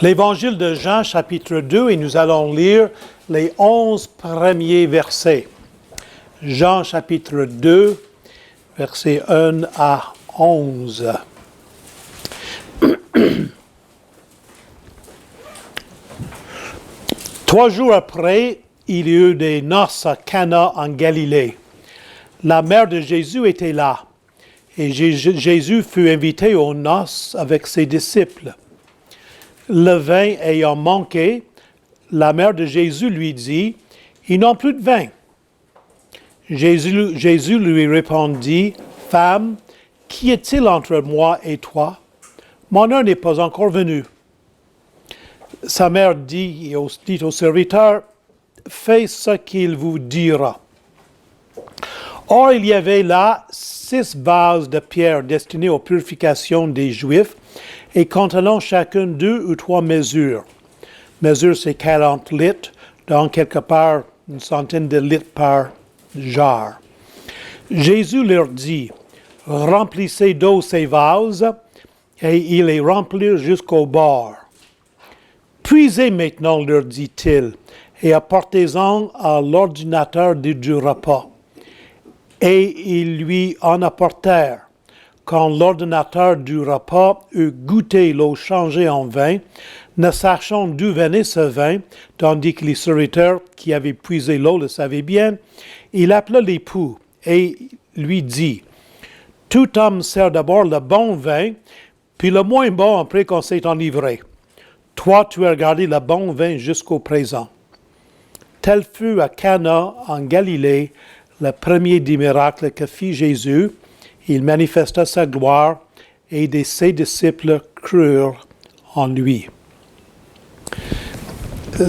L'Évangile de Jean, chapitre 2, et nous allons lire les 11 premiers versets. Jean, chapitre 2, versets 1 à 11. Trois jours après, il y eut des noces à Cana en Galilée. La mère de Jésus était là, et Jésus fut invité aux noces avec ses disciples. Le vin ayant manqué, la mère de Jésus lui dit, « Ils n'ont plus de vin. » Jésus lui répondit, « Femme, qu'y est-il entre moi et toi? Mon heure n'est pas encore venue. » Sa mère dit au serviteur, « Fais ce qu'il vous dira. » Or, il y avait là 6 vases de pierre destinés aux purifications des Juifs et contenant chacun 2 ou 3 mesures. Mesure, c'est 40 litres, donc quelque part une centaine de litres par jarre. Jésus leur dit, « Remplissez d'eau ces vases, et ils les remplirent jusqu'au bord. Puisez maintenant, leur dit-il, et apportez-en à l'ordinateur du repas. » Et ils lui en apportèrent. Quand l'ordinateur du repas eut goûté l'eau changée en vin, ne sachant d'où venait ce vin, tandis que les serviteurs qui avaient puisé l'eau le savaient bien, il appela l'époux et lui dit, « Tout homme sert d'abord le bon vin, puis le moins bon après qu'on s'est enivré. Toi, tu as gardé le bon vin jusqu'au présent. » Tel fut à Cana en Galilée le premier des miracles que fit Jésus. Il manifesta sa gloire et ses disciples crurent en lui.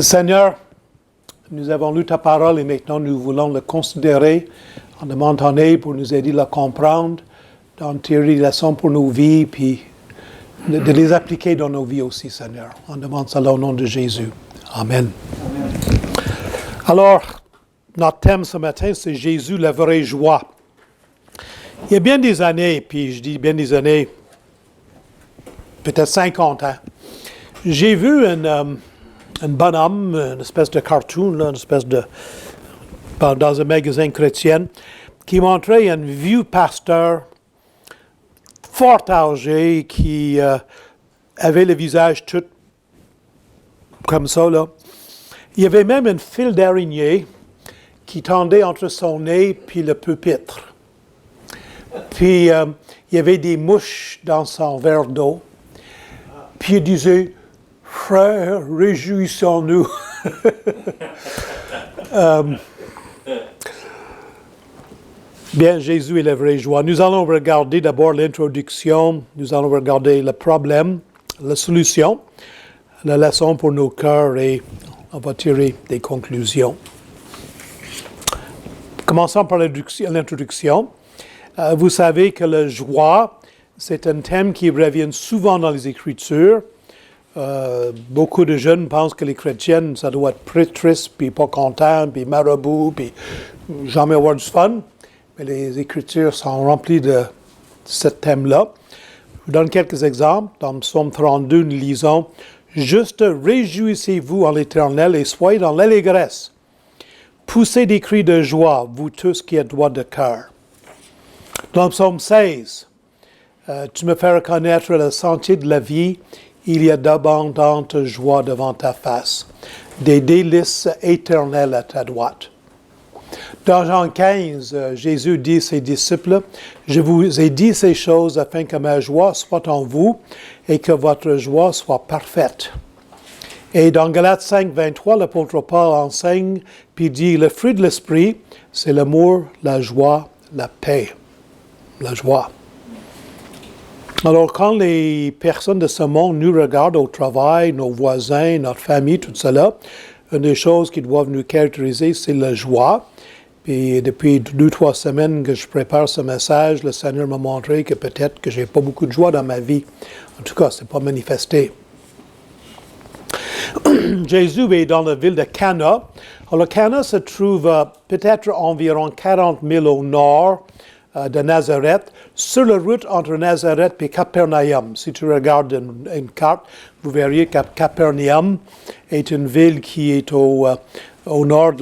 Seigneur, nous avons lu ta parole et maintenant nous voulons le considérer. On demande ton aide pour nous aider à la comprendre, d'en tirer des leçons pour nos vies, puis de les appliquer dans nos vies aussi, Seigneur. On demande cela au nom de Jésus. Amen. Amen. Alors, notre thème ce matin, c'est Jésus, la vraie joie. Il y a bien des années, puis je dis bien des années, peut-être 50 ans, j'ai vu un bonhomme, une espèce de cartoon, là, une espèce de, dans un magasin chrétien, qui montrait un vieux pasteur fort âgé qui avait le visage tout comme ça, là. Il y avait même une file d'araignée qui tendait entre son nez puis le pupitre. Puis, il y avait des mouches dans son verre d'eau. Puis, il disait, « Frères, réjouissons-nous. » Bien, Jésus est la vraie joie. Nous allons regarder d'abord l'introduction, nous allons regarder le problème, la solution, la leçon pour nos cœurs et on va tirer des conclusions. Commençons par l'introduction. Vous savez que la joie, c'est un thème qui revient souvent dans les Écritures. Beaucoup de jeunes pensent que les chrétiennes, ça doit être triste, puis pas content, puis marabout, puis jamais avoir du fun. Mais les Écritures sont remplies de ce thème-là. Je vous donne quelques exemples. Dans Psaume 32, nous lisons « Juste réjouissez-vous en l'Éternel et soyez dans l'allégresse. Poussez des cris de joie, vous tous qui êtes droits de cœur. » Dans le Psaume 16, tu me fais reconnaître le sentier de la vie, il y a d'abondantes joies devant ta face, des délices éternelles à ta droite. Dans Jean 15, Jésus dit à ses disciples, « Je vous ai dit ces choses afin que ma joie soit en vous et que votre joie soit parfaite. » Et dans Galates 5, 23, l'apôtre Paul enseigne, puis dit, « Le fruit de l'esprit, c'est l'amour, la joie, la paix. » La joie. Alors, quand les personnes de ce monde nous regardent au travail, nos voisins, notre famille, tout cela, une des choses qui doivent nous caractériser, c'est la joie. Puis, depuis 2-3 semaines que je prépare ce message, le Seigneur m'a montré que peut-être que je n'ai pas beaucoup de joie dans ma vie. En tout cas, ce n'est pas manifesté. Jésus est dans la ville de Cana. Alors, Cana se trouve peut-être environ 40 000 au nord de Nazareth, sur la route entre Nazareth et Capernaum. Si tu regardes une carte, vous verriez que Capernaum est une ville qui est au nord,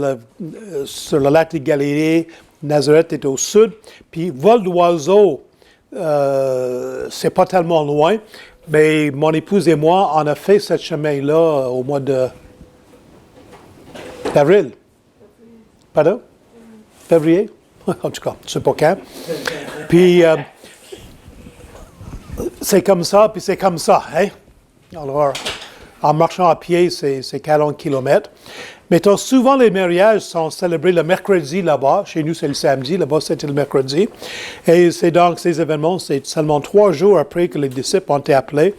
sur le lac de Galilée. Nazareth est au sud. Puis, vol d'oiseau, c'est pas tellement loin. Mais mon épouse et moi, on a fait ce chemin-là au mois d'avril. Pardon? Février? En tout cas, je ne sais pas quand. Puis, c'est comme ça, puis c'est comme ça. Hein? Alors, en marchant à pied, c'est 40 kilomètres. Mais souvent, les mariages sont célébrés le mercredi là-bas. Chez nous, c'est le samedi. Là-bas, c'était le mercredi. Et c'est donc ces événements, c'est seulement 3 jours après que les disciples ont été appelés.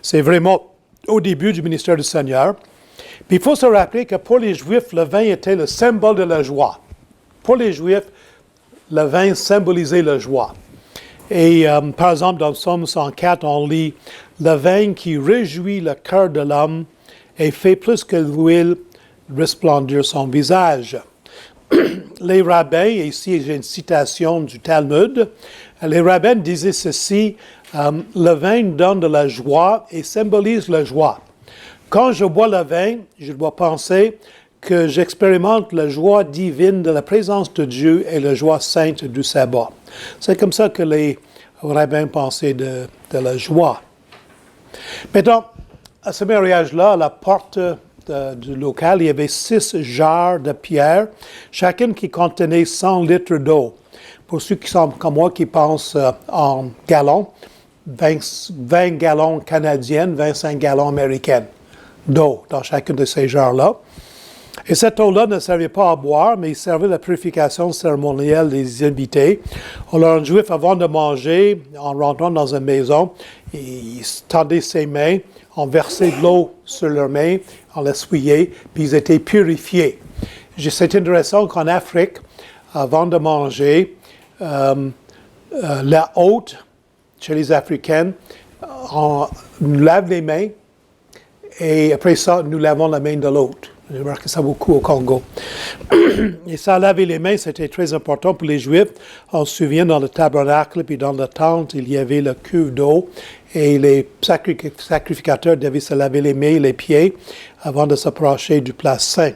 C'est vraiment au début du ministère du Seigneur. Puis, il faut se rappeler que pour les Juifs, le vin était le symbole de la joie. Pour les Juifs, le vin symbolisait la joie. Et par exemple, dans Psaume 104, on lit « Le vin qui réjouit le cœur de l'homme et fait plus que l'huile resplendir son visage. » Les rabbins, et ici j'ai une citation du Talmud, les rabbins disaient ceci, le vin donne de la joie et symbolise la joie. Quand je bois le vin, je dois penser que j'expérimente la joie divine de la présence de Dieu et la joie sainte du sabbat. C'est comme ça que les rabbins pensaient de la joie. Maintenant, à ce mariage-là, à la porte du local, il y avait 6 jarres de pierre, chacune qui contenait 100 litres d'eau. Pour ceux qui sont comme moi, qui pensent en gallons, 20 gallons canadiens, 25 gallons américains d'eau dans chacune de ces jarres-là. Et cette eau-là ne servait pas à boire, mais il servait à la purification cérémonielle des invités. Alors, un Juif, avant de manger, en rentrant dans une maison, il tendait ses mains, on versait de l'eau sur leurs mains, on l'essuyait, puis ils étaient purifiés. C'est intéressant qu'en Afrique, avant de manger, la hôte, chez les Africains, on nous lave les mains, et après ça, nous lavons la main de l'hôte. J'ai remarqué ça beaucoup au Congo. Et ça, laver les mains, c'était très important pour les Juifs. On se souvient, dans le tabernacle, puis dans la tente, il y avait le cuve d'eau. Et les sacrificateurs devaient se laver les mains et les pieds avant de s'approcher du place saint.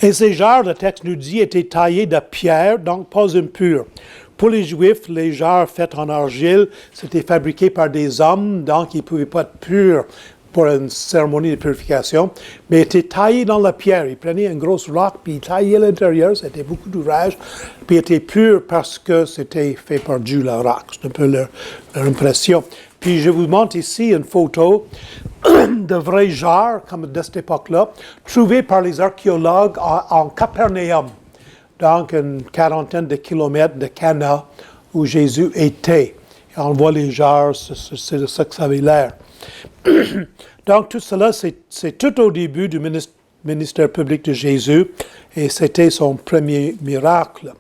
Et ces jarres, le texte nous dit, étaient taillés de pierre, donc pas impures. Pour les Juifs, les jarres faites en argile, c'était fabriqué par des hommes, donc ils ne pouvaient pas être purs pour une cérémonie de purification, mais était taillé dans la pierre. Il prenait une grosse roche, puis il taillait l'intérieur, c'était beaucoup d'ouvrage, puis il était pur parce que c'était fait par Dieu, la roche. C'est un peu leur impression. Puis je vous montre ici une photo de vrais jarres, comme de cette époque-là, trouvées par les archéologues en Capernaum, donc une quarantaine de kilomètres de Cana, où Jésus était. Et on voit les jarres, c'est ça que ça avait l'air. Donc, tout cela, c'est tout au début du ministère public de Jésus, et c'était son premier miracle.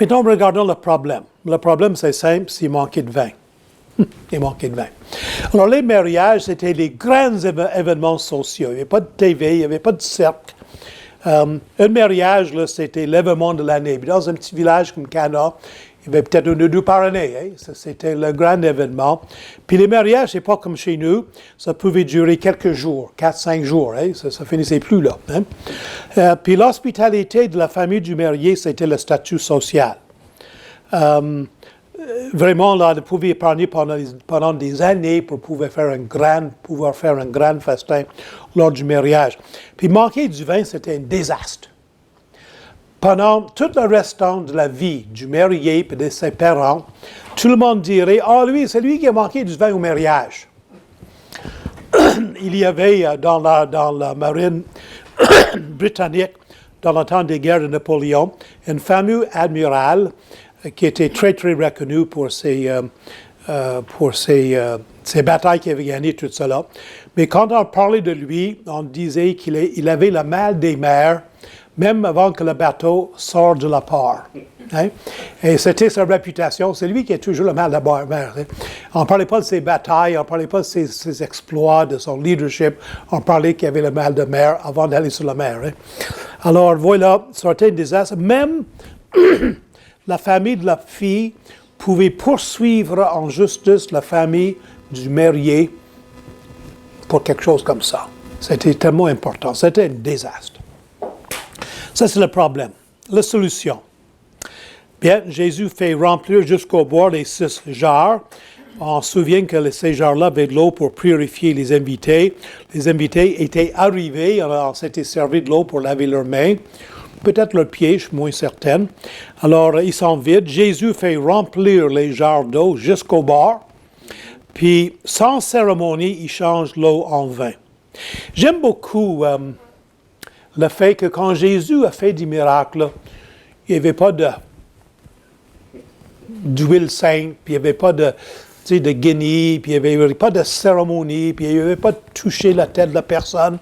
Maintenant, regardons le problème. Le problème, c'est simple, c'est manquer de vin. Il manquait de vin. Alors, les mariages, c'était les grands événements sociaux. Il n'y avait pas de TV, il n'y avait pas de cercle. Un mariage, là, c'était l'événement de l'année. Dans un petit village comme Cana, il y avait peut-être 1 ou 2 par année. Hein? Ça, c'était le grand événement. Puis les mariages, c'est pas comme chez nous. Ça pouvait durer quelques jours, 4-5 jours. Hein? Ça finissait plus là. Hein? Puis l'hospitalité de la famille du marié, c'était le statut social. Vraiment, là, on pouvait épargner pendant des années pour pouvoir faire un grand festin lors du mariage. Puis manquer du vin, c'était un désastre. Pendant tout le restant de la vie du marié et de ses parents, tout le monde dirait « Ah, lui, c'est lui qui a manqué du vin au mariage. » Il y avait dans la marine britannique, dans le temps des guerres de Napoléon, un fameux amiral qui était très, très reconnu pour ses batailles qu'il avait gagnées, tout cela. Mais quand on parlait de lui, on disait qu'il avait le mal des mers, même avant que le bateau sorte de la port. Hein? Et c'était sa réputation. C'est lui qui a toujours le mal de la mer. Hein? On ne parlait pas de ses batailles, on ne parlait pas de ses exploits, de son leadership. On parlait qu'il avait le mal de mer avant d'aller sur la mer. Hein? Alors voilà, ça a été un désastre. Même la famille de la fille pouvait poursuivre en justice la famille du marié pour quelque chose comme ça. C'était tellement important. C'était un désastre. Ça, c'est le problème. La solution. Bien, Jésus fait remplir jusqu'au bord les 6 jarres. On se souvient que ces jarres-là avaient de l'eau pour purifier les invités. Les invités étaient arrivés, on s'était servi de l'eau pour laver leurs mains, peut-être leurs pieds, je suis moins certaine. Alors, ils sont vides. Jésus fait remplir les jarres d'eau jusqu'au bord. Puis, sans cérémonie, il change l'eau en vin. J'aime beaucoup le fait que quand Jésus a fait des miracles, il n'y avait pas d'huile sainte, puis il n'y avait pas de guenilles, puis il n'y avait pas de cérémonie, puis il n'y avait pas de toucher la tête de la personne.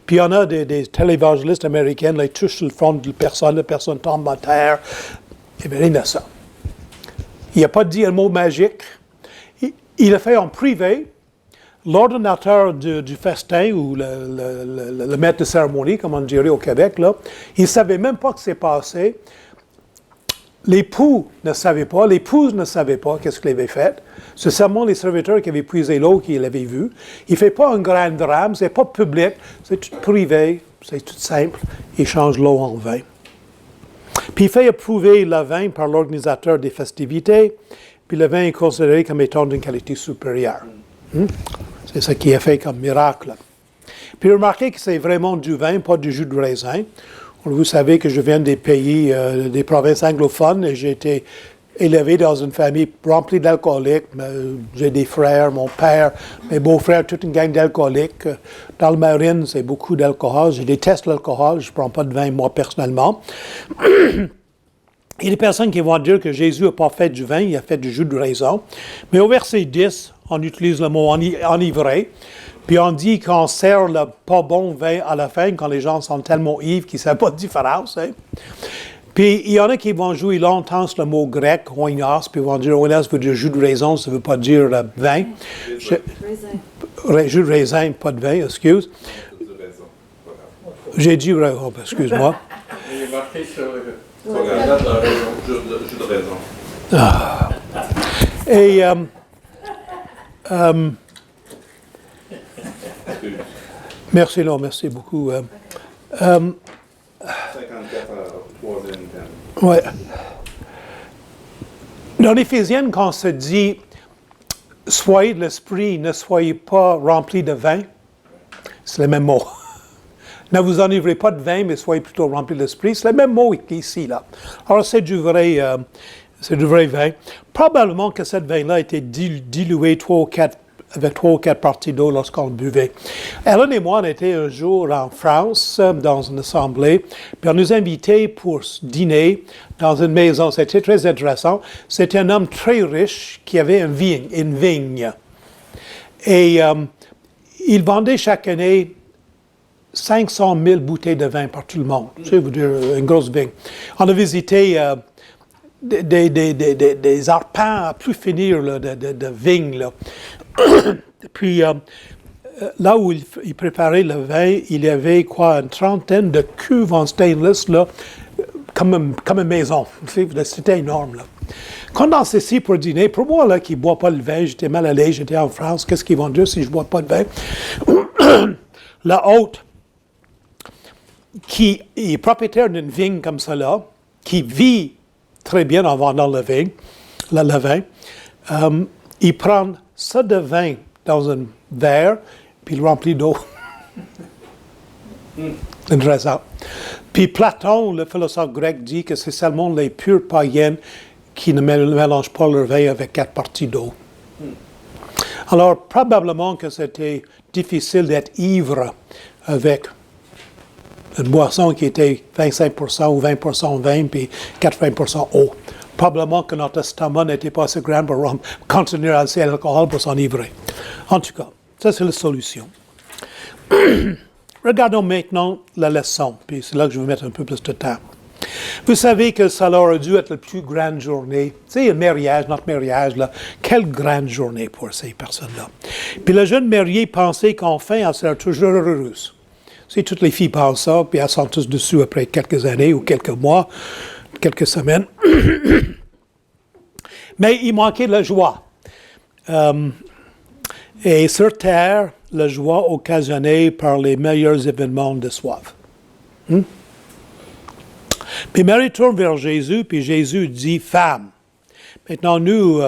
Puis il y en a des télévangélistes américains, là, ils touchent le front de la personne tombe à terre. Il n'y avait rien de ça. Il n'a pas dit un mot magique. Il a fait en privé. L'ordonnateur du festin, ou le maître de cérémonie, comme on dirait au Québec, là, il ne savait même pas ce qui s'est passé. L'époux ne savait pas, l'épouse ne savait pas qu'est-ce qu'il avait fait. C'est seulement les serviteurs qui avaient puisé l'eau qui l'avaient vu. Il ne fait pas un grand drame, ce n'est pas public, c'est tout privé, c'est tout simple. Il change l'eau en vin. Puis il fait approuver le vin par l'organisateur des festivités, puis le vin est considéré comme étant d'une qualité supérieure. C'est ce qui est fait comme miracle. Puis remarquez que c'est vraiment du vin, pas du jus de raisin. Vous savez que je viens des pays, des provinces anglophones, et j'ai été élevé dans une famille remplie d'alcooliques. J'ai des frères, mon père, mes beaux-frères, toute une gang d'alcooliques. Dans le Marine, c'est beaucoup d'alcool. Je déteste l'alcool, je ne prends pas de vin moi personnellement. Il y a des personnes qui vont dire que Jésus n'a pas fait du vin, il a fait du jus de raisin. Mais au verset 10, on utilise le mot enivré. Puis on dit qu'on sert le pas bon vin à la fin quand les gens sont tellement ivres qu'ils ne savent pas de différence. Hein? Puis il y en a qui vont jouer longtemps sur le mot grec, oinos, puis ils vont dire oinos veut dire jus de raisin, ça ne veut pas dire vin. Jus de raisin, pas de vin, excuse. J'ai dit raisin, excuse-moi. Il est marqué sur la date de jus de raisin. Ah. Et merci, non, merci beaucoup. 54 à 3e thème. Ouais. Dans l'Éphésienne, quand on se dit « soyez de l'esprit, ne soyez pas remplis de vin », c'est le même mot. Ne vous enivrez pas de vin, mais soyez plutôt remplis de l'esprit. C'est le même mot ici, là. Alors, c'est du vrai vin. Probablement que cette vin-là a été dilué avec 3 ou 4 parties d'eau lorsqu'on le buvait. Ellen et moi, on était un jour en France, dans une assemblée, puis on nous invitait pour dîner dans une maison. C'était très intéressant. C'était un homme très riche qui avait une vigne. Et il vendait chaque année 500 000 bouteilles de vin par tout le monde. Ça veut dire une grosse vigne. On a visité des arpents à plus finir là, de vignes. Là. Puis, là où il préparait le vin, il y avait une trentaine de cuves en stainless, là, comme une maison. C'était énorme. Là. Quand on s'assit pour dîner, pour moi, là, qui ne bois pas le vin, j'étais mal à l'aise, j'étais en France, qu'est-ce qu'ils vont dire si je ne bois pas de vin? La hôte, qui est propriétaire d'une vigne comme cela, qui vit très bien en vendant le vin, il prend ça de vin dans un verre, puis il remplit d'eau. Intéressant. Puis Platon, le philosophe grec, dit que c'est seulement les purs païens qui ne mélangent pas leur vin avec 4 parties d'eau. Alors, probablement que c'était difficile d'être ivre avec une boisson qui était 25% ou 20% vin, puis 80% eau. Probablement que notre estomac n'était pas assez grand pour continuer à laisser l'alcool pour s'enivrer. En tout cas, ça c'est la solution. Regardons maintenant la leçon, puis c'est là que je vais mettre un peu plus de temps. Vous savez que ça aurait dû être la plus grande journée. Tu sais, notre mariage, là, quelle grande journée pour ces personnes-là. Puis la jeune mariée pensait qu'enfin, elle serait toujours heureuse. Si toutes les filles pensent ça, puis elles sont tous dessus après quelques années ou quelques mois, quelques semaines. Mais il manquait la joie. Et sur terre, la joie occasionnée par les meilleurs événements de soif. Puis Marie tourne vers Jésus, puis Jésus dit, femme. Maintenant, nous,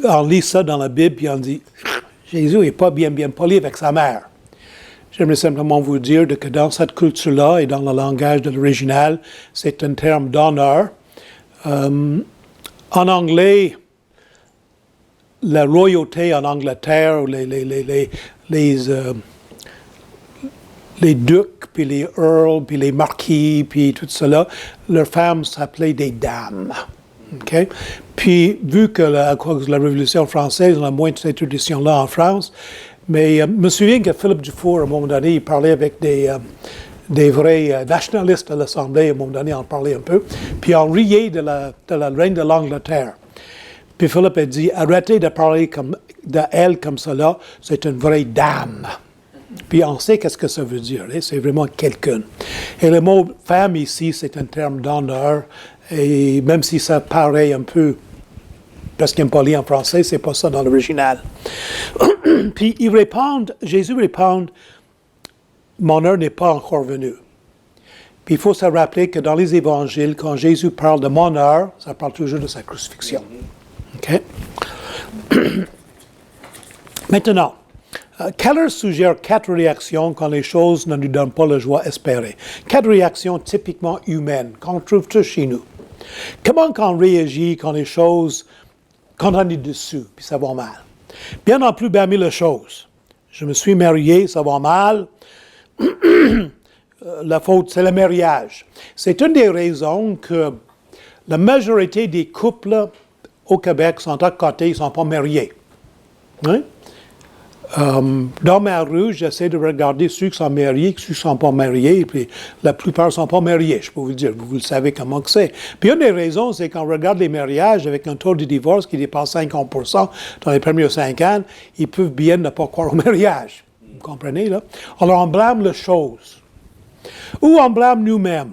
on lit ça dans la Bible, puis on dit, Jésus n'est pas bien poli avec sa mère. J'aimerais simplement vous dire que dans cette culture-là et dans le langage de l'original, c'est un terme d'honneur. En anglais, la royauté en Angleterre, les ducs, puis les earls, puis les marquis, puis tout cela, leurs femmes s'appelaient des dames. Okay? Puis, vu que à cause de la Révolution française, on a moins de cette tradition-là en France, mais je me souviens que Philippe Dufour, à un moment donné, il parlait avec des vrais nationalistes à l'Assemblée, à un moment donné, on parlait un peu, puis on riait de la reine de l'Angleterre. Puis Philippe a dit, arrêtez de parler d'elle comme cela, c'est une vraie dame. Puis on sait qu'est-ce que ça veut dire, hein? C'est vraiment quelqu'un. Et le mot femme ici, c'est un terme d'honneur, et même si ça paraît un peu presque impoli en français, c'est pas ça dans l'original. Puis Jésus répond, mon heure n'est pas encore venue. Puis il faut se rappeler que dans les évangiles, quand Jésus parle de mon heure, ça parle toujours de sa crucifixion. OK? Maintenant, Keller suggère 4 réactions quand les choses ne nous donnent pas la joie espérée. 4 réactions typiquement humaines qu'on trouve tous chez nous. Comment on réagit quand les choses, quand on est dessus, puis ça va mal? Bien en plus blâmer les choses. Je me suis marié, ça va mal. La faute, c'est le mariage. C'est une des raisons que la majorité des couples au Québec sont à côté, ils ne sont pas mariés. Hein? Dans ma rue, j'essaie de regarder ceux qui sont mariés, ceux qui ne sont pas mariés, puis la plupart ne sont pas mariés, je peux vous le dire, vous le savez comment que c'est. Puis une des raisons, c'est qu'on regarde les mariages avec un taux de divorce qui dépasse 50% dans les premiers 5 ans, ils peuvent bien ne pas croire au mariage. Vous comprenez, là? Alors on blâme les choses. Ou on blâme nous-mêmes.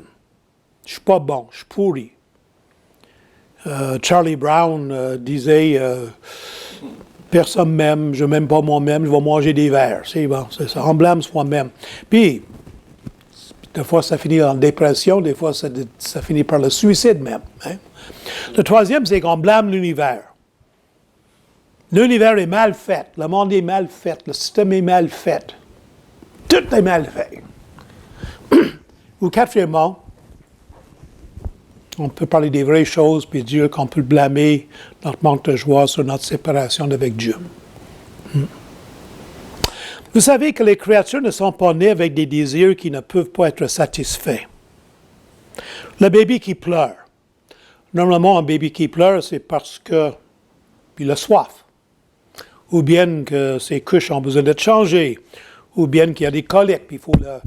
Je ne suis pas bon, je suis pourri. Charlie Brown disait... personne m'aime, je ne m'aime pas moi-même, je vais manger des vers. C'est bon, c'est ça. On blâme soi-même. Puis, des fois, ça finit en dépression, des fois, ça finit par le suicide même. Hein? Le troisième, c'est qu'on blâme l'univers. L'univers est mal fait, le monde est mal fait, le système est mal fait. Tout est mal fait. Ou quatrièmement, on peut parler des vraies choses puis dire qu'on peut blâmer notre manque de joie sur notre séparation avec Dieu. Vous savez que les créatures ne sont pas nées avec des désirs qui ne peuvent pas être satisfaits. Le bébé qui pleure. Normalement, un bébé qui pleure, c'est parce qu'il a soif. Ou bien que ses couches ont besoin d'être changées. Ou bien qu'il y a des coliques, puis il faut le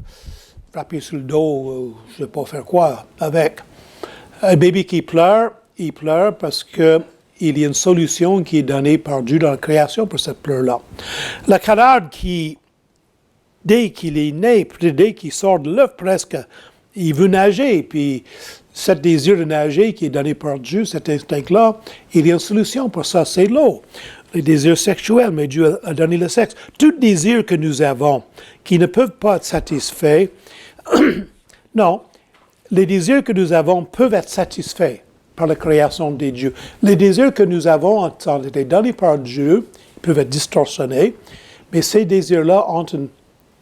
frapper sur le dos, je ne sais pas faire quoi avec. Un bébé qui pleure, il pleure parce qu'il y a une solution qui est donnée par Dieu dans la création pour cette pleure-là. Le canard qui, dès qu'il est né, dès qu'il sort de l'œuf presque, il veut nager, puis ce désir de nager qui est donné par Dieu, cet instinct-là, il y a une solution pour ça, c'est l'eau. Les désirs sexuels, mais Dieu a donné le sexe. Tout désir que nous avons, qui ne peuvent pas être satisfaits, non, les désirs que nous avons peuvent être satisfaits par la création des dieux. Les désirs que nous avons ont été donnés par Dieu, ils peuvent être distorsionnés, mais ces désirs-là ont une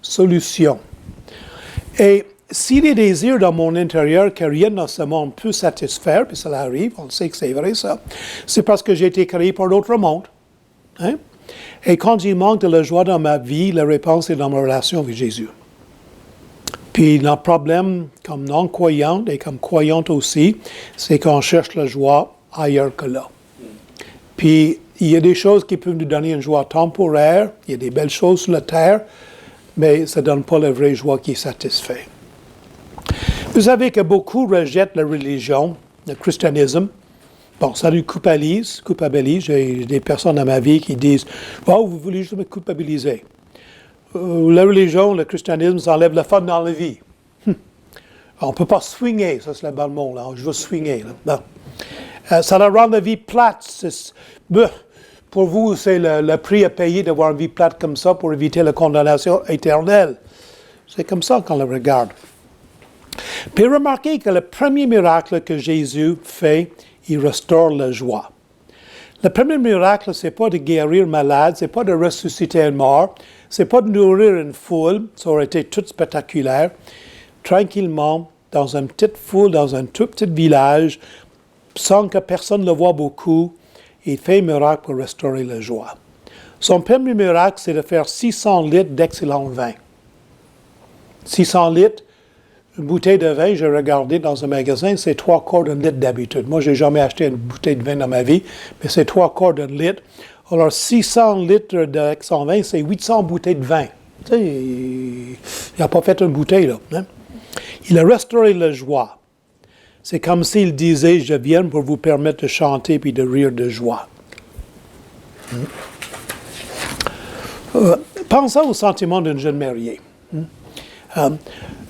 solution. Et s'il y a des désirs dans mon intérieur que rien dans ce monde peut satisfaire, puis ça arrive, on sait que c'est vrai ça, c'est parce que j'ai été créé par d'autres mondes. Hein? Et quand il manque de la joie dans ma vie, la réponse est dans ma relation avec Jésus. Puis notre problème, comme non-croyante et comme croyante aussi, c'est qu'on cherche la joie ailleurs que là. Puis il y a des choses qui peuvent nous donner une joie temporaire, il y a des belles choses sur la terre, mais ça ne donne pas la vraie joie qui satisfait. Vous savez que beaucoup rejettent la religion, le christianisme. Bon, ça nous culpabilise. J'ai des personnes dans ma vie qui disent « Oh, vous voulez juste me culpabiliser. » La religion, le christianisme, ça enlève le fun dans la vie. On ne peut pas swinguer, ça c'est le bon mot, là. Je veux swinguer. Là. Bon. Ça leur rend la vie plate. Pour vous, c'est le prix à payer d'avoir une vie plate comme ça pour éviter la condamnation éternelle. C'est comme ça qu'on le regarde. Puis remarquez que le premier miracle que Jésus fait, il restaure la joie. Le premier miracle, ce n'est pas de guérir malade, ce n'est pas de ressusciter un mort, ce n'est pas de nourrir une foule, ça aurait été tout spectaculaire. Tranquillement, dans une petite foule, dans un tout petit village, sans que personne ne le voie beaucoup, il fait un miracle pour restaurer la joie. Son premier miracle, c'est de faire 600 litres d'excellent vin. 600 litres, une bouteille de vin, j'ai regardé dans un magasin, c'est 3 quarts d'un litre d'habitude. Moi, je n'ai jamais acheté une bouteille de vin dans ma vie, mais c'est 3 quarts d'un litre. Alors, 600 litres d'excellent vin, c'est 800 bouteilles de vin. Tu sais, il n'a pas fait une bouteille, là. Hein? Il a restauré la joie. C'est comme s'il disait, je viens pour vous permettre de chanter puis de rire de joie. Pensons au sentiment d'une jeune mariée.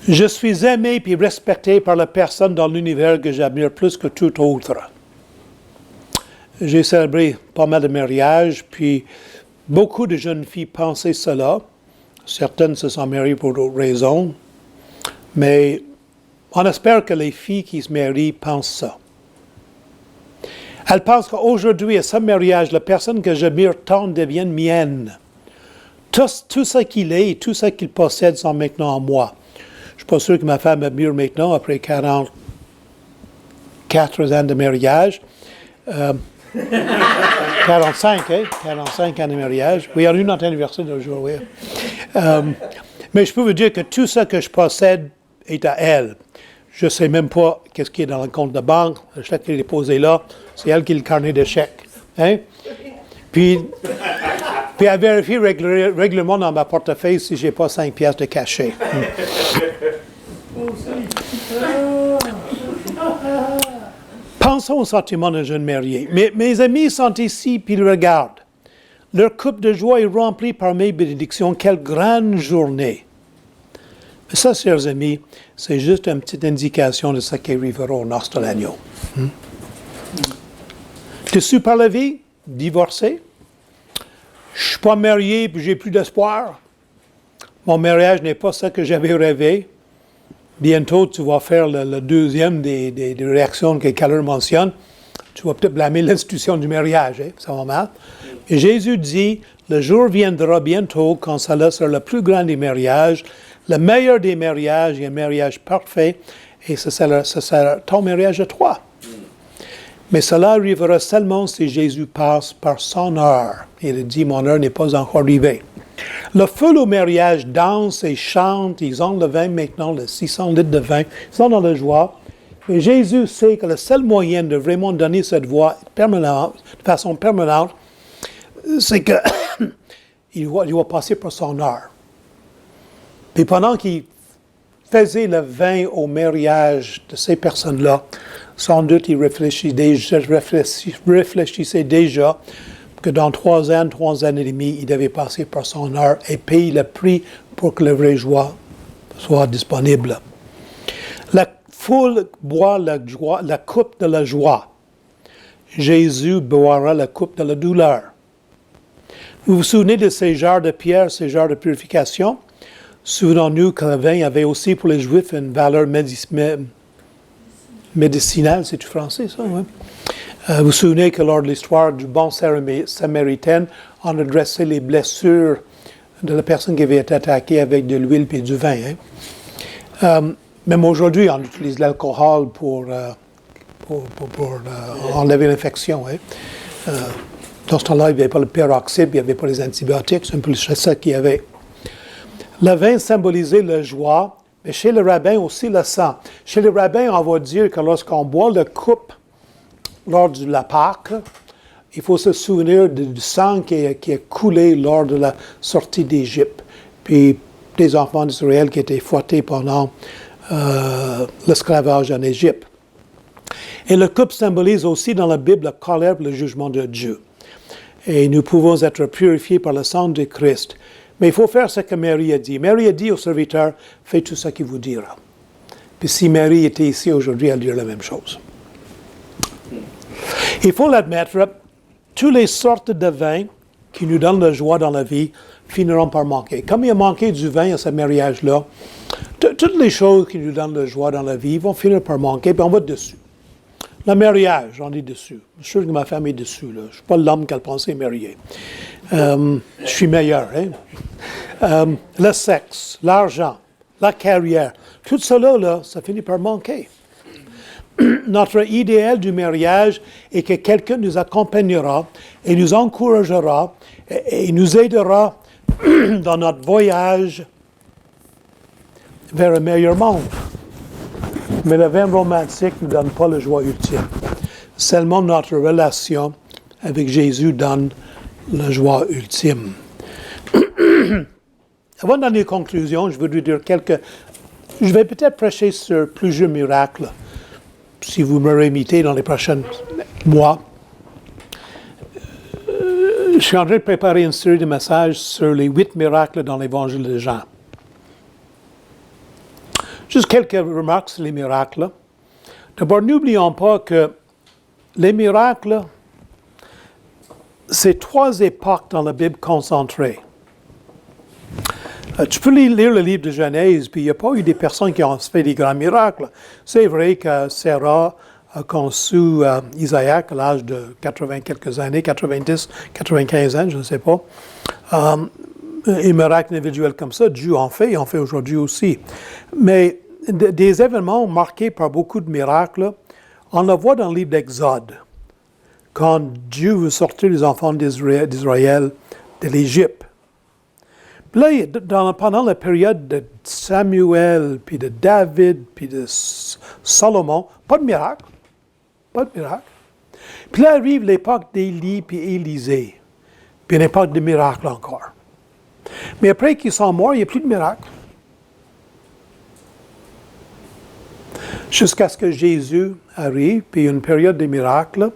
Je suis aimé puis respecté par la personne dans l'univers que j'admire plus que tout autre. J'ai célébré pas mal de mariages, puis beaucoup de jeunes filles pensaient cela. Certaines se sont mariées pour d'autres raisons, mais on espère que les filles qui se marient pensent ça. Elles pensent qu'aujourd'hui, à ce mariage, la personne que j'admire tant devient mienne. Tout ce qu'il est et tout ce qu'il possède sont maintenant en moi. Je ne suis pas sûr que ma femme m'admire maintenant, après 44 ans de mariage. 45, hein? 45 ans de mariage. Oui, on a eu notre anniversaire d'un jour, oui. Mais je peux vous dire que tout ce que je possède est à elle. Je ne sais même pas qu'est-ce qui est dans le compte de banque. Le chèque qui est déposé là, c'est elle qui a le carnet de chèques. Hein? Puis elle vérifie régulièrement dans ma portefeuille si je n'ai pas 5 piastres de cachet. Pensons au sentiment d'un jeune marié. Mes amis sont ici, puis ils regardent. Leur coupe de joie est remplie par mes bénédictions. Quelle grande journée! Mais ça, chers amis, c'est juste une petite indication de ce qui arrivera au noces de l'agneau. Déçu par la vie? Divorcé? Je ne suis pas marié et j'ai plus d'espoir. Mon mariage n'est pas ce que j'avais rêvé. Bientôt, tu vas faire le deuxième des réactions que Keller mentionne. Tu vas peut-être blâmer l'institution du mariage, hein? Ça va mal. Et Jésus dit, le jour viendra bientôt quand cela sera le plus grand des mariages, le meilleur des mariages et un mariage parfait, et ce sera ton mariage à toi. Mais cela arrivera seulement si Jésus passe par son heure. Il dit, mon heure n'est pas encore arrivée. Le foule au mariage danse et chante, ils ont le vin maintenant, les 600 litres de vin, ils sont dans la joie. Mais Jésus sait que le seul moyen de vraiment donner cette voix permanente, de façon permanente, c'est qu'il va passer par son heure. Puis pendant qu'il faisait le vin au mariage de ces personnes-là, sans doute il réfléchissait déjà que dans 3 ans et demi, il devait passer par son heure et payer le prix pour que la vraie joie soit disponible. La foule boit la coupe de la joie. Jésus boira la coupe de la douleur. Vous vous souvenez de ces jarres de pierre, ces jarres de purification? Souvenons-nous que le vin avait aussi pour les Juifs une valeur médicinale, c'est-tu français ça? Oui. Vous vous souvenez que lors de l'histoire du bon Samaritain, on a dressé les blessures de la personne qui avait été attaquée avec de l'huile et du vin. Hein? Même aujourd'hui, on utilise l'alcool pour enlever l'infection. Hein? Dans ce temps-là, il n'y avait pas le peroxyde, il n'y avait pas les antibiotiques, c'est un peu ça qu'il y avait. Le vin symbolisait la joie, mais chez le rabbin aussi le sang. Chez le rabbin, on va dire que lorsqu'on boit la coupe lors de la Pâque, il faut se souvenir du sang qui a coulé lors de la sortie d'Égypte, puis des enfants d'Israël qui étaient fouettés pendant l'esclavage en Égypte. Et la coupe symbolise aussi dans la Bible la colère et le jugement de Dieu. Et nous pouvons être purifiés par le sang de Christ. Mais il faut faire ce que Marie a dit. Marie a dit au serviteur, fais tout ce qu'il vous dira. Puis si Marie était ici aujourd'hui, elle dirait la même chose. Il faut l'admettre, toutes les sortes de vins qui nous donnent la joie dans la vie finiront par manquer. Comme il a manqué du vin à ce mariage-là, toutes les choses qui nous donnent la joie dans la vie vont finir par manquer, puis on va dessus. Le mariage, on est dessus. Je suis sûr que ma femme est dessus. Là. Je ne suis pas l'homme qu'elle pensait marier. Je suis meilleur. Hein? Le sexe, l'argent, la carrière, tout cela, là, ça finit par manquer. Notre idéal du mariage est que quelqu'un nous accompagnera et nous encouragera et nous aidera dans notre voyage vers un meilleur monde. Mais le vin romantique ne donne pas la joie ultime. Seulement notre relation avec Jésus donne la joie ultime. Avant de donner une conclusion, je voudrais dire je vais peut-être prêcher sur plusieurs miracles, si vous me rémitez dans les prochains mois. Je suis en train de préparer une série de messages sur les 8 miracles dans l'Évangile de Jean. Juste quelques remarques sur les miracles. D'abord, n'oublions pas que les miracles, c'est 3 époques dans la Bible concentrées. Tu peux lire le livre de Genèse, puis il n'y a pas eu des personnes qui ont fait des grands miracles. C'est vrai que Sarah a conçu Isaac à l'âge de 80 quelques années, 90, 95 ans, je ne sais pas. Un miracle individuel comme ça, Dieu en fait aujourd'hui aussi. Mais des événements marqués par beaucoup de miracles, on le voit dans le livre d'Exode, quand Dieu veut sortir les enfants d'Israël de l'Égypte. Là, pendant la période de Samuel, puis de David, puis de Salomon, pas de miracle. Pas de miracle. Puis là arrive l'époque d'Élie puis Élisée. Puis une époque de miracle encore. Mais après qu'ils sont morts, il n'y a plus de miracle. Jusqu'à ce que Jésus arrive, puis une période de miracles,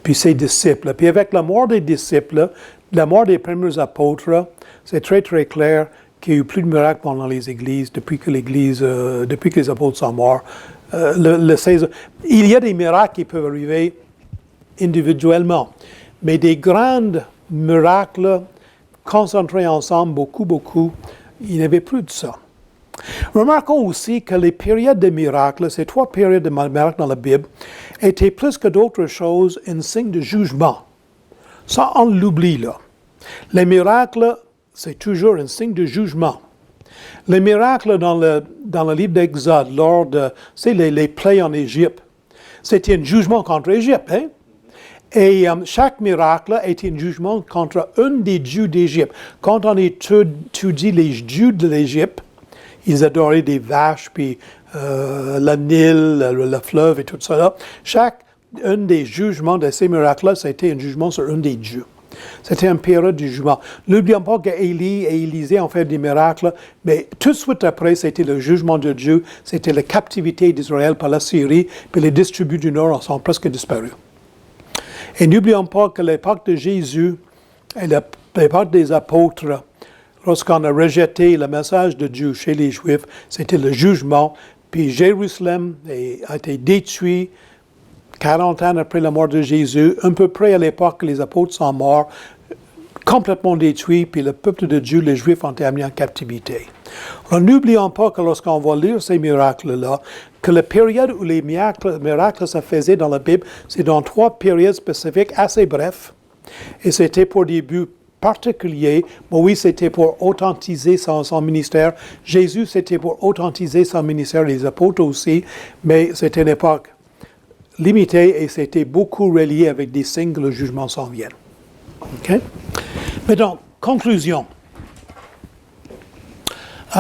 puis ses disciples. Puis avec la mort des disciples, la mort des premiers apôtres, c'est très, très clair qu'il n'y a eu plus de miracles pendant les églises depuis que les apôtres sont morts. Il y a des miracles qui peuvent arriver individuellement, mais des grands miracles concentrés ensemble, beaucoup, il n'y avait plus de ça. Remarquons aussi que les périodes de miracles, ces 3 périodes de miracles dans la Bible, étaient plus que d'autres choses un signe de jugement. Ça, on l'oublie là. Les miracles, c'est toujours un signe de jugement. Les miracles dans le livre d'Exode, lors de les plaies en Égypte, c'était un jugement contre l'Égypte. Hein? Et chaque miracle était un jugement contre un des dieux d'Égypte. Quand on étudie les dieux de l'Égypte, ils adoraient des vaches, puis le Nil, le fleuve et tout ça. Un des jugements de ces miracles-là, c'était un jugement sur un des dieux. C'était une période du jugement. N'oublions pas qu'Élie et Élisée ont fait des miracles, mais tout de suite après, c'était le jugement de Dieu, c'était la captivité d'Israël par la Syrie, puis les 10 tribus du Nord sont presque disparus. Et n'oublions pas que l'époque de Jésus et l'époque des apôtres, lorsqu'on a rejeté le message de Dieu chez les Juifs, c'était le jugement, puis Jérusalem a été détruit 40 ans après la mort de Jésus, à peu près à l'époque que les apôtres sont morts, complètement détruits, puis le peuple de Dieu, les Juifs, ont été amenés en captivité. Alors, n'oublions pas que lorsqu'on va lire ces miracles-là, que la période où les miracles se faisaient dans la Bible, c'est dans 3 périodes spécifiques assez brefs, et c'était pour des buts particuliers. Moïse, c'était pour authentiser son ministère. Jésus, c'était pour authentiser son ministère, les apôtres aussi, mais c'était une époque limité et c'était beaucoup relié avec des signes que le jugement s'en vient. OK? Mais donc, conclusion.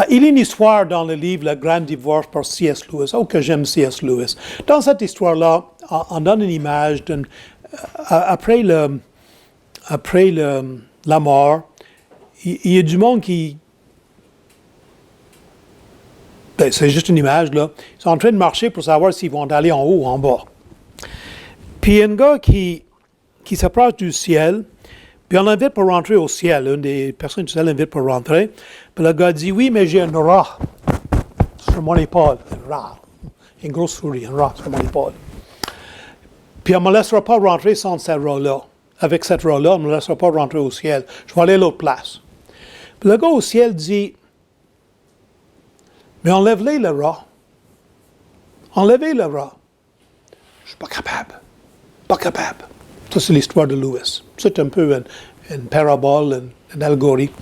Il y a une histoire dans le livre Le Grand Divorce par C.S. Lewis. Oh, que j'aime C.S. Lewis. Dans cette histoire-là, on donne une image après la mort, il y a du monde qui... c'est juste une image, là. Ils sont en train de marcher pour savoir s'ils vont aller en haut ou en bas. Puis il y a un gars qui s'approche du ciel, puis on l'invite pour rentrer au ciel. Une des personnes du ciel l'invite pour rentrer. Puis le gars dit, oui, mais j'ai un rat sur mon épaule, un rat, une grosse souris, un rat sur mon épaule. Puis on ne me laissera pas rentrer sans cette rat-là. Avec cette rat-là, on ne me laissera pas rentrer au ciel. Je vais aller à l'autre place. Puis le gars au ciel dit, mais enlève-les le rat. Enlevez le rat. Je ne suis pas capable. Pas capable. Ça, c'est l'histoire de Lewis. C'est un peu une parabole, un algorithme.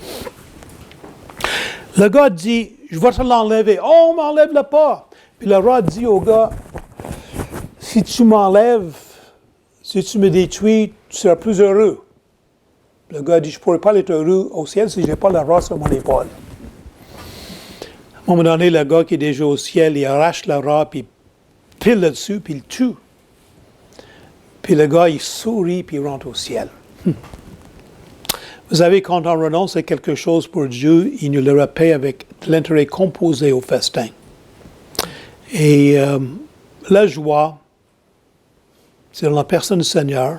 Le gars dit, je vais te l'enlever. Oh, m'enlève-le pas. Puis le rat dit au gars, si tu m'enlèves, si tu me détruis, tu seras plus heureux. Le gars dit, je ne pourrais pas être heureux au ciel si je n'ai pas le rat sur mon épaule. À un moment donné, le gars qui est déjà au ciel, il arrache le rat, puis il pile là-dessus, puis il tue. Puis le gars, il sourit, puis il rentre au ciel. Vous savez, quand on renonce à quelque chose pour Dieu, il nous le repaie avec l'intérêt composé au festin. Et la joie, c'est dans la personne du Seigneur.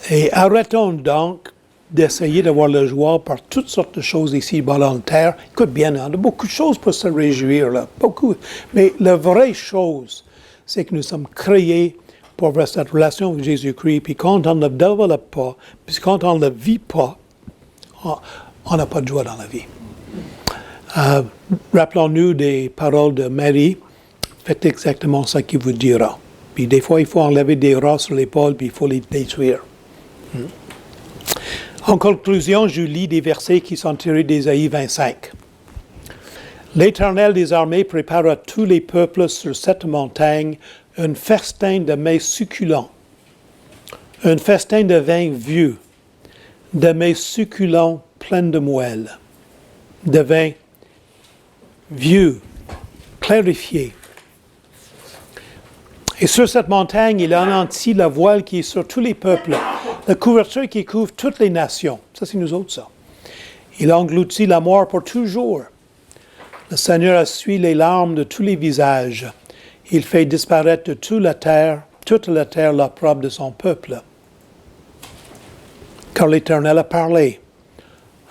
Et arrêtons donc d'essayer d'avoir la joie par toutes sortes de choses ici-bas dans la terre. Écoute bien, on a beaucoup de choses pour se réjouir, là, beaucoup. Mais la vraie chose, c'est que nous sommes créés pour avoir cette relation avec Jésus-Christ. Puis quand on ne la développe pas, puis quand on ne la vit pas, on n'a pas de joie dans la vie. Rappelons-nous des paroles de Marie. Faites exactement ce qu'il vous dira. Puis des fois, il faut enlever des rats sur l'épaule, puis il faut les détruire. En conclusion, je lis des versets qui sont tirés d'Ésaïe 25. L'Éternel des armées prépare à tous les peuples sur cette montagne un festin de mets succulents, un festin de vin vieux, de mets succulents pleins de moelle, de vin vieux, clarifié. Et sur cette montagne, il anéantit la voile qui est sur tous les peuples, la couverture qui couvre toutes les nations. Ça, c'est nous autres, ça. Il engloutit la mort pour toujours. Le Seigneur essuie les larmes de tous les visages. Il fait disparaître de toute la terre l'opprobre de son peuple. Car l'Éternel a parlé.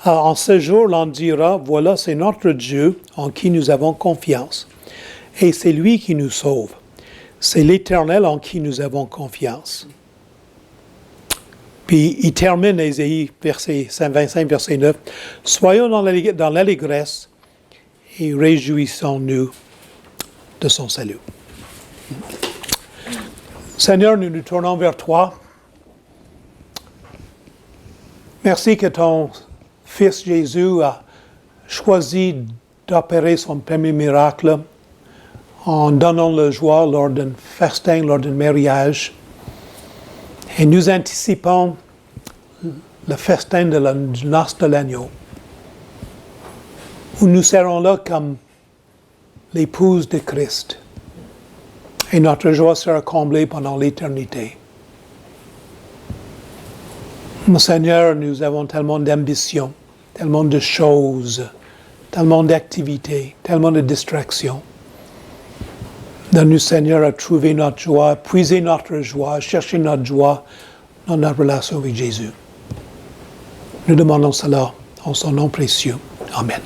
En ce jour, l'on dira, voilà, c'est notre Dieu en qui nous avons confiance. Et c'est lui qui nous sauve. C'est l'Éternel en qui nous avons confiance. Puis il termine Ésaïe, verset 25, verset 9. Soyons dans l'allégresse et réjouissons-nous de son salut. Seigneur, nous nous tournons vers toi. Merci que ton Fils Jésus a choisi d'opérer son premier miracle en donnant la joie lors d'un festin, lors d'un mariage. Et nous anticipons le festin du noce de l'agneau, où nous serons là comme l'épouse de Christ. Et notre joie sera comblée pendant l'éternité. Mon Seigneur, nous avons tellement d'ambition, tellement de choses, tellement d'activités, tellement de distractions. Donne-nous, Seigneur, à trouver notre joie, à puiser notre joie, à chercher notre joie dans notre relation avec Jésus. Nous demandons cela en son nom précieux. Amen.